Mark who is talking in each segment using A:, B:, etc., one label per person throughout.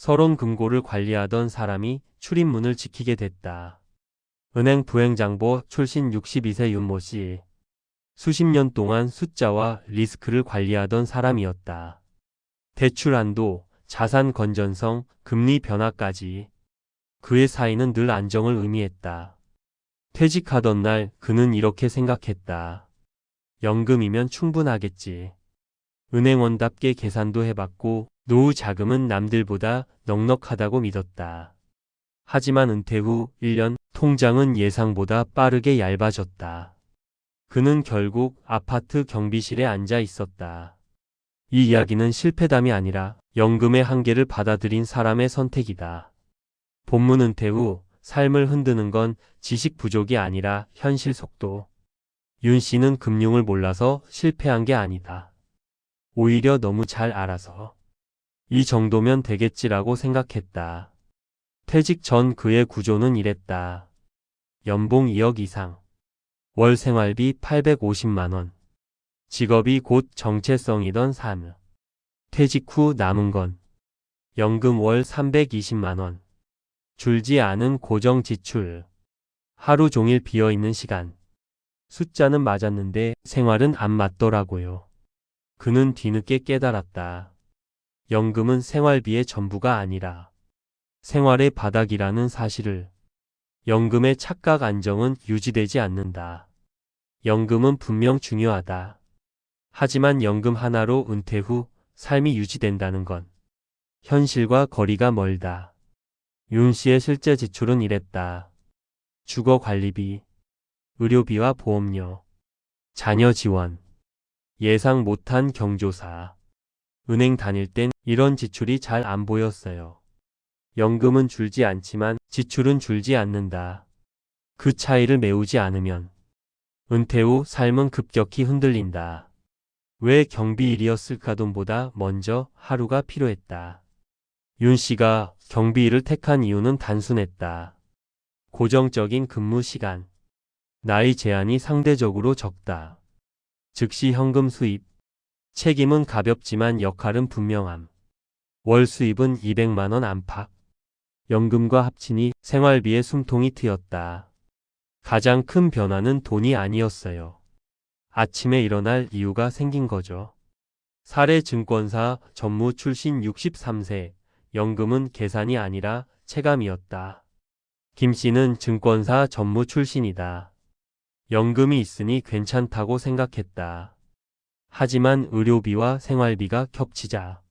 A: 서론금고를 관리하던 사람이 출입문을 지키게 됐다. 은행 부행장보 출신 62세 윤모 씨. 수십 년 동안 숫자와 리스크를 관리하던 사람이었다. 대출 한도, 자산 건전성, 금리 변화까지 그의 사이는 늘 안정을 의미했다. 퇴직하던 날 그는 이렇게 생각했다. 연금이면 충분하겠지. 은행원답게 계산도 해봤고 노후 자금은 남들보다 넉넉하다고 믿었다. 하지만 은퇴 후 1년 통장은 예상보다 빠르게 얇아졌다. 그는 결국 아파트 경비실에 앉아 있었다. 이 이야기는 실패담이 아니라 연금의 한계를 받아들인 사람의 선택이다. 본문 은퇴 후 삶을 흔드는 건 지식 부족이 아니라 현실 속도. 윤 씨는 금융을 몰라서 실패한 게 아니다. 오히려 너무 잘 알아서 이 정도면 되겠지라고 생각했다. 퇴직 전 그의 구조는 이랬다. 연봉 2억 이상. 월 생활비 850만 원. 직업이 곧 정체성이던 삶. 퇴직 후 남은 건 연금 월 320만 원. 줄지 않은 고정 지출. 하루 종일 비어있는 시간. 숫자는 맞았는데 생활은 안 맞더라고요. 그는 뒤늦게 깨달았다. 연금은 생활비의 전부가 아니라 생활의 바닥이라는 사실을. 연금의 착각 안정은 유지되지 않는다. 연금은 분명 중요하다. 하지만 연금 하나로 은퇴 후 삶이 유지된다는 건 현실과 거리가 멀다. 윤 씨의 실제 지출은 이랬다. 주거 관리비, 의료비와 보험료, 자녀 지원, 예상 못한 경조사. 은행 다닐 땐 이런 지출이 잘 안 보였어요. 연금은 줄지 않지만 지출은 줄지 않는다. 그 차이를 메우지 않으면 은퇴 후 삶은 급격히 흔들린다. 왜 경비일이었을까? 돈보다 먼저 하루가 필요했다. 윤 씨가 경비일을 택한 이유는 단순했다. 고정적인 근무 시간, 나이 제한이 상대적으로 적다. 즉시 현금 수입, 책임은 가볍지만 역할은 분명함. 월 수입은 200만 원 안팎. 연금과 합치니 생활비의 숨통이 트였다. 가장 큰 변화는 돈이 아니었어요. 아침에 일어날 이유가 생긴 거죠. 사례증권사 전무 출신 63세, 연금은 계산이 아니라 체감이었다. 김 씨는 증권사 전무 출신이다. 연금이 있으니 괜찮다고 생각했다. 하지만 의료비와 생활비가 겹치자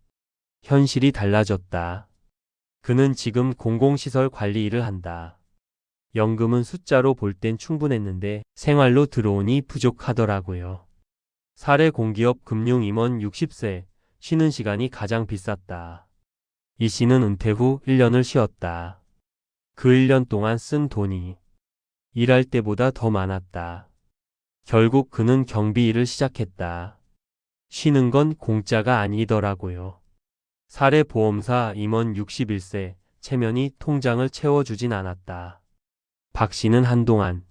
A: 현실이 달라졌다. 그는 지금 공공시설 관리 일을 한다. 연금은 숫자로 볼 땐 충분했는데 생활로 들어오니 부족하더라고요. 사례 공기업 금융임원 60세, 쉬는 시간이 가장 비쌌다. 이 씨는 은퇴 후 1년을 쉬었다. 그 1년 동안 쓴 돈이 일할 때보다 더 많았다. 결국 그는 경비 일을 시작했다. 쉬는 건 공짜가 아니더라고요. 사례보험사 임원 61세, 체면이 통장을 채워주진 않았다. 박 씨는 한동안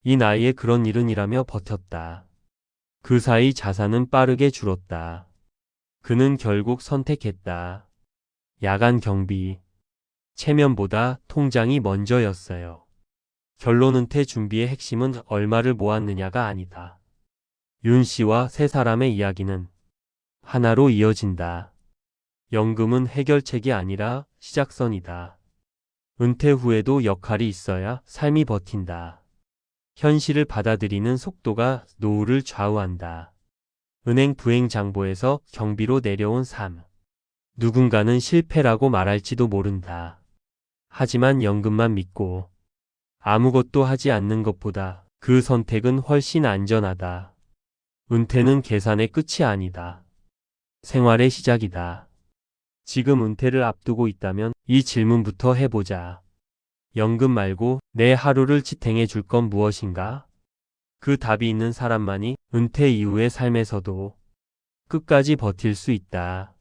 A: 이 나이에 그런 일은 일하며 버텼다. 그 사이 자산은 빠르게 줄었다. 그는 결국 선택했다. 야간 경비. 체면보다 통장이 먼저였어요. 결론 은퇴 준비의 핵심은 얼마를 모았느냐가 아니다. 윤 씨와 세 사람의 이야기는 하나로 이어진다. 연금은 해결책이 아니라 시작선이다. 은퇴 후에도 역할이 있어야 삶이 버틴다. 현실을 받아들이는 속도가 노후를 좌우한다. 은행 부행장보에서 경비로 내려온 삶. 누군가는 실패라고 말할지도 모른다. 하지만 연금만 믿고 아무것도 하지 않는 것보다 그 선택은 훨씬 안전하다. 은퇴는 계산의 끝이 아니다. 생활의 시작이다. 지금 은퇴를 앞두고 있다면 이 질문부터 해보자. 연금 말고 내 하루를 지탱해 줄 건 무엇인가? 그 답이 있는 사람만이 은퇴 이후의 삶에서도 끝까지 버틸 수 있다.